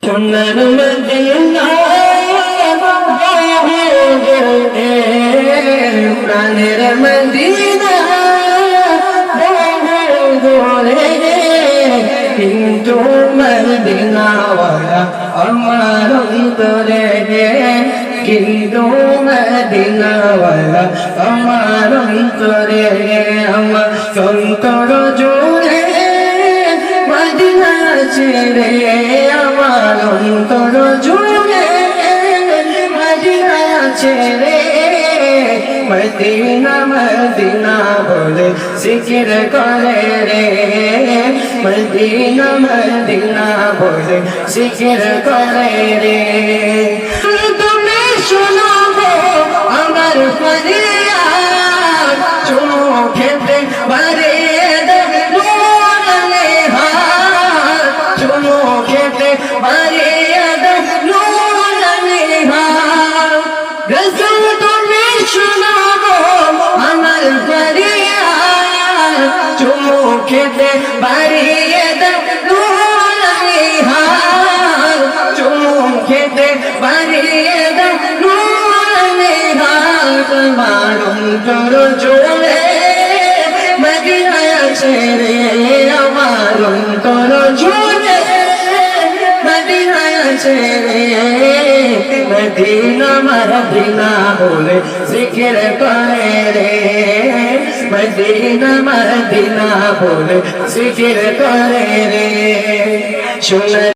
সোনার মদিনা প্রাণের মদিনা কিন্তু মদিনাওয়ালা আমার অন্তরে কিন্তু মদিনাওয়ালা আমার অন্তরে আমার অন্তর জুড়ে মদিনা ছেড়ে আমার অন্তর জুড়ে মদিনা ছেড়ে মদিনা মদিনা বলে জিকির করে রে মদিনা মদিনা বলে জিকির করে রে তুমি শোনো আমার ফরিয়াদ চোখেতে বাড়িয়ে দেবে নুরানি হাত চোখেতে বাড়িয়ে দেবে নুরানি হাত রসুল তুমি শোনো আমার ফরিয়াদ চোখেতে বাড়িয়ে দেবে নুরানি হাত চোখেতে বাড়িয়ে দেবে নুরানি হাত আমার অন্তর জুড়ে মদিনা ছেড়ে আমার অন্তর জুড়ে মদিনা ছেড়ে মদিনা মদিনা বলে জিকির করে রে মদিনা মদিনা বলে জিকির করে রে